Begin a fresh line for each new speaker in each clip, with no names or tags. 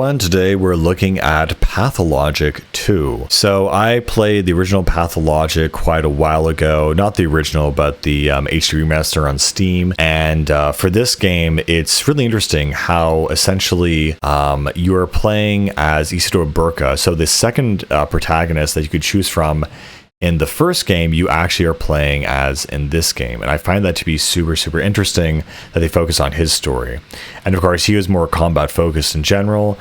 everyone, today we're looking at Pathologic 2. So I played the original Pathologic quite a while ago, not the original, but the HD remaster on Steam. And for this game, it's really interesting how essentially you are playing as Isidore Burka. So the second protagonist that you could choose from in the first game, you actually are playing as in this game. And I find that to be super interesting that they focus on his story. And of course, he was more combat focused in general.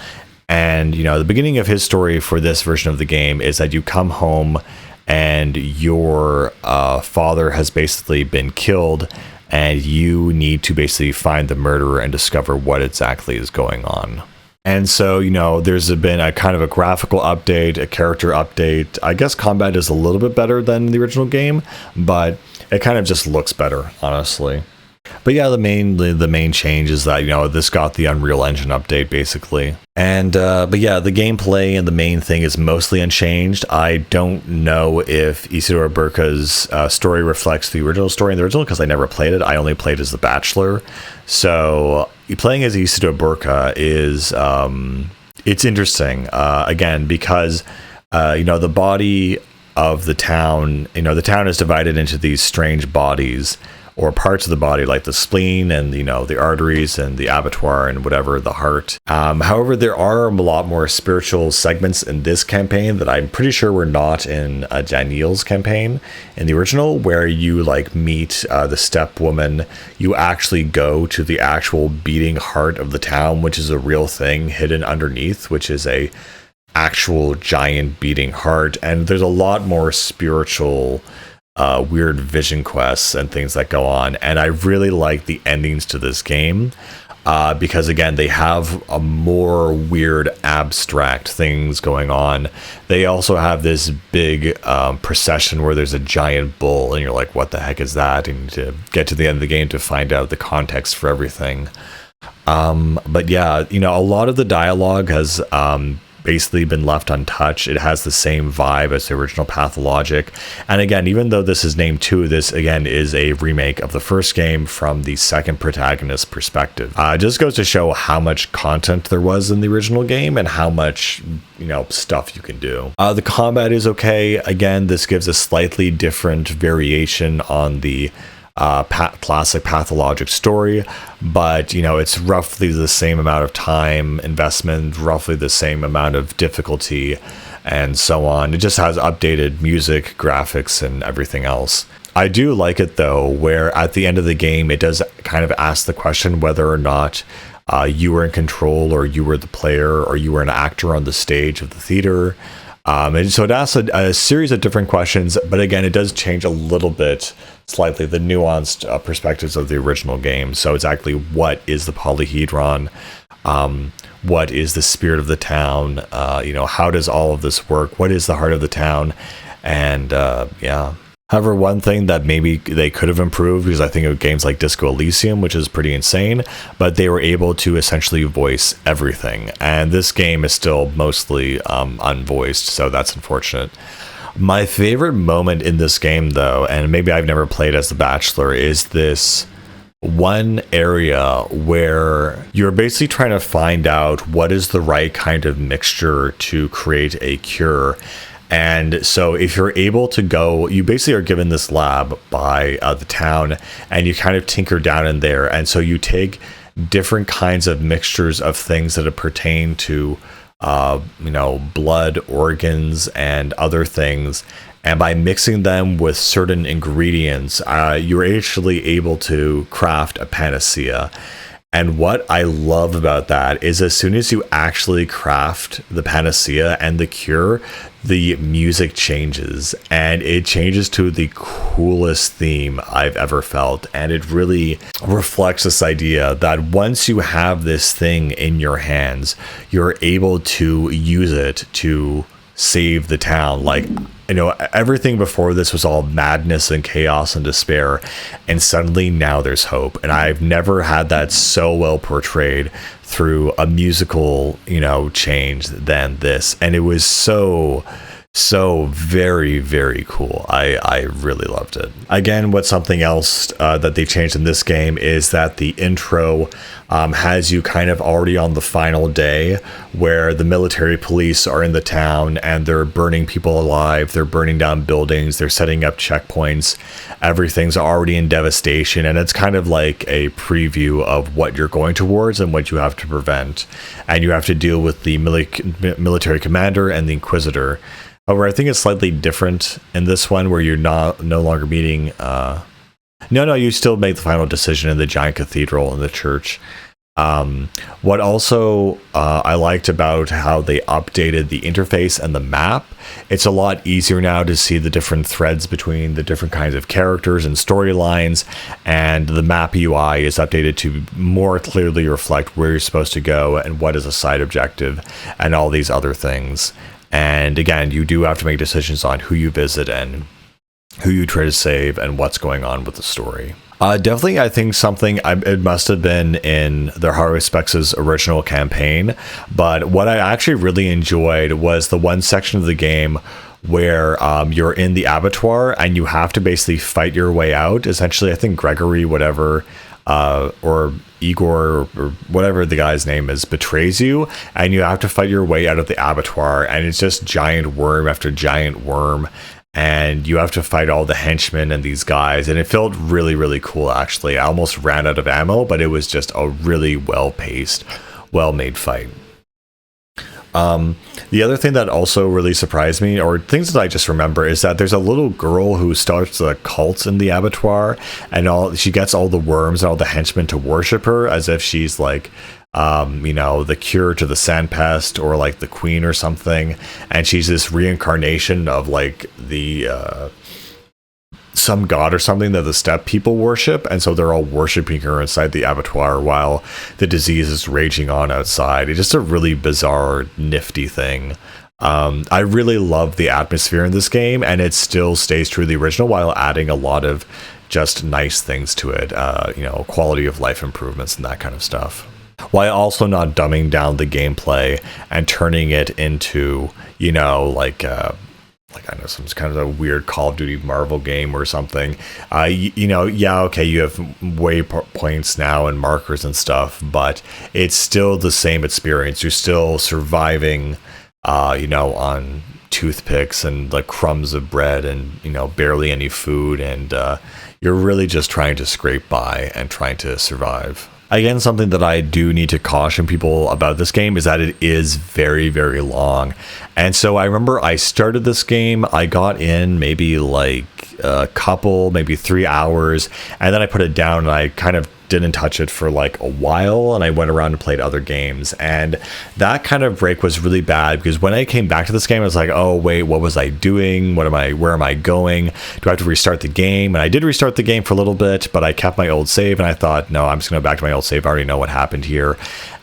And, you know, the beginning of his story for this version of the game is that you come home and your father has basically been killed, and you need to basically find the murderer and discover what exactly is going on. And so, you know, there's been a kind of a graphical update, a character update. I guess combat is a little bit better than the original game, but it kind of just looks better, honestly. But yeah, the main change is that, you know, this got the Unreal Engine update, basically. And, but yeah, the gameplay and the main thing is mostly unchanged. I don't know if Isidore Burka's story reflects the original story in the original, because I never played it. I only played as the Bachelor. So playing as Isidore Burka is, it's interesting, again, because, you know, the body of the town, you know, the town is divided into these strange bodies, or parts of the body, like the spleen and, you know, the arteries and the abattoir and whatever, the heart. However, there are a lot more spiritual segments in this campaign that I'm pretty sure were not in Daniel's campaign in the original, where you like meet the step woman. You actually go to the actual beating heart of the town, which is a real thing hidden underneath, which is a actual giant beating heart. And there's a lot more spiritual weird vision quests and things that go on, and I really like the endings to this game because, again, they have a more weird abstract things going on. They also have this big procession where there's a giant bull, and you're like, what the heck is that? And to get to the end of the game to find out the context for everything. But yeah, you know, a lot of the dialogue has basically been left untouched. It has the same vibe as the original Pathologic. And again, even though this is named 2, this again is a remake of the first game from the second protagonist perspective. It just goes to show how much content there was in the original game and how much, you know, stuff you can do. The combat is okay. Again, this gives a slightly different variation on the classic Pathologic story, but, you know, it's roughly the same amount of time investment, roughly the same amount of difficulty, and so on. It just has updated music, graphics, and everything else. I do like it, though, where at the end of the game it does kind of ask the question whether or not you were in control, or you were the player, or you were an actor on the stage of the theater. And so it asks a series of different questions, but again, it does change a little bit, slightly, the nuanced perspectives of the original game. So exactly what is the polyhedron? What is the spirit of the town? You know, how does all of this work? What is the heart of the town? And yeah. However, one thing that maybe they could have improved, because I think of games like Disco Elysium, which is pretty insane, but they were able to essentially voice everything. And this game is still mostly unvoiced, so that's unfortunate. My favorite moment in this game, though, and maybe I've never played as the Bachelor, is this one area where you're basically trying to find out what is the right kind of mixture to create a cure. And so if you're able to go, you basically are given this lab by the town, and you kind of tinker down in there. And so you take different kinds of mixtures of things that pertain to, you know, blood, organs, and other things. And by mixing them with certain ingredients, you're actually able to craft a panacea. And what I love about that is as soon as you actually craft the panacea and the cure, the music changes, and it changes to the coolest theme I've ever felt. And it really reflects this idea that once you have this thing in your hands, you're able to use it to save the town. Like, you know, everything before this was all madness and chaos and despair, and suddenly now there's hope. And I've never had that so well portrayed through a musical, you know, change than this. And it was so very cool. I really loved it. Again, what's something else that they changed in this game is that the intro has you kind of already on the final day where the military police are in the town and they're burning people alive, they're burning down buildings, they're setting up checkpoints, everything's already in devastation, and it's kind of like a preview of what you're going towards and what you have to prevent. And you have to deal with the military commander and the Inquisitor. However, I think it's slightly different in this one where you're no longer meeting... you still make the final decision in the giant cathedral in the church. What also I liked about how they updated the interface and the map, it's a lot easier now to see the different threads between the different kinds of characters and storylines, and the map UI is updated to more clearly reflect where you're supposed to go and what is a side objective and all these other things. And again, you do have to make decisions on who you visit and who you try to save and what's going on with the story. Definitely, I think it must have been in the Harvey Spec's original campaign, but what I actually really enjoyed was the one section of the game where you're in the abattoir and you have to basically fight your way out. Essentially, I think Gregory, or Igor, or whatever the guy's name is, betrays you, and you have to fight your way out of the abattoir, and it's just giant worm after giant worm, and you have to fight all the henchmen and these guys, and it felt really, really cool, actually. I almost ran out of ammo, but it was just a really well-paced, well-made fight. The other thing that also really surprised me, or things that I just remember, is that there's a little girl who starts a cult in the abattoir, and she gets all the worms and all the henchmen to worship her as if she's like, the cure to the sandpest, or like the queen or something. And she's this reincarnation of like the some god or something that the steppe people worship, and so they're all worshiping her inside the abattoir while the disease is raging on outside. It's just a really bizarre, nifty thing. I really love the atmosphere in this game, and it still stays true to the original while adding a lot of just nice things to it, quality of life improvements and that kind of stuff, while also not dumbing down the gameplay and turning it into, I know some kind of a weird Call of Duty Marvel game or something. You have waypoints now and markers and stuff, but it's still the same experience. You're still surviving, on toothpicks and like crumbs of bread and, barely any food. And you're really just trying to scrape by and trying to survive. Again, something that I do need to caution people about this game is that it is very, very long. And so I remember I started this game, I got in maybe like a couple, maybe 3 hours, and then I put it down and I kind of didn't touch it for like a while, and I went around and played other games. And that kind of break was really bad because when I came back to this game, I was like, oh wait, what was I doing? Where am I going? Do I have to restart the game? And I did restart the game for a little bit, but I kept my old save, and I thought, no, I'm just gonna go back to my old save. I already know what happened here.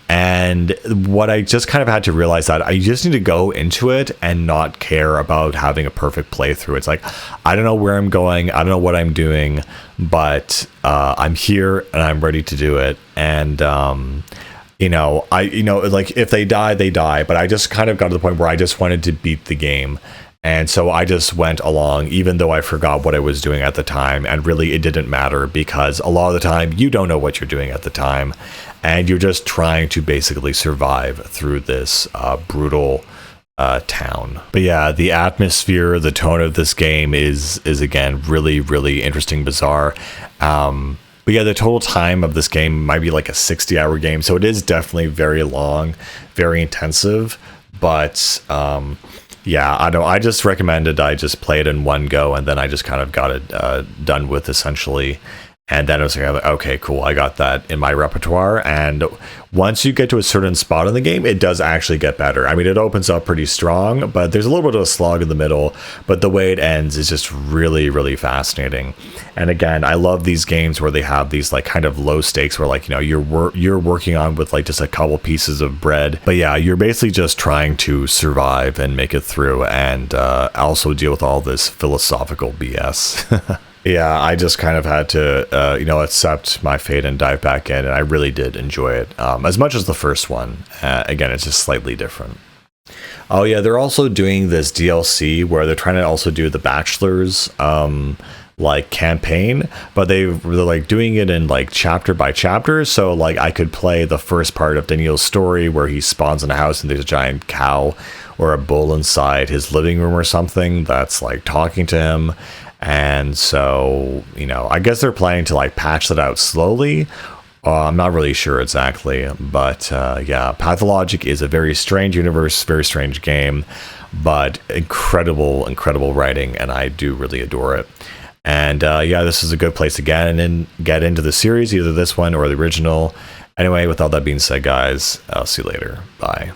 And what I just kind of had to realize that I just need to go into it and not care about having a perfect playthrough. It's like, I don't know where I'm going, I don't know what I'm doing, but I'm here and I'm ready to do it. And like if they die, they die. But I just kind of got to the point where I just wanted to beat the game. And so I just went along, even though I forgot what I was doing at the time. And really, it didn't matter because a lot of the time, you don't know what you're doing at the time. And you're just trying to basically survive through this brutal town. But yeah, the atmosphere, the tone of this game is again, really, really interesting, bizarre. But yeah, the total time of this game might be like a 60-hour game. So it is definitely very long, very intensive. But yeah, I just recommended I just play it in one go, and then I just kind of got it done with, essentially. And then I was like, okay, cool, I got that in my repertoire. And once you get to a certain spot in the game, it does actually get better. I mean, it opens up pretty strong, but there's a little bit of a slog in the middle. But the way it ends is just really, really fascinating. And again, I love these games where they have these like kind of low stakes where like, you're working on with like just a couple pieces of bread. But yeah, you're basically just trying to survive and make it through, and also deal with all this philosophical BS. Yeah, I just kind of had to, accept my fate and dive back in, and I really did enjoy it as much as the first one. Again, it's just slightly different. Oh yeah, they're also doing this DLC where they're trying to also do the Bachelor's like campaign, but they're like doing it in like chapter by chapter. So like I could play the first part of Daniel's story where he spawns in a house and there's a giant cow or a bull inside his living room or something that's like talking to him. And so, you know, I guess they're planning to like patch that out slowly. I'm not really sure exactly, but yeah, Pathologic is a very strange universe, very strange game, but incredible, incredible writing, and I do really adore it. And yeah, this is a good place to get into the series, either this one or the original. Anyway, with all that being said, guys, I'll see you later. Bye.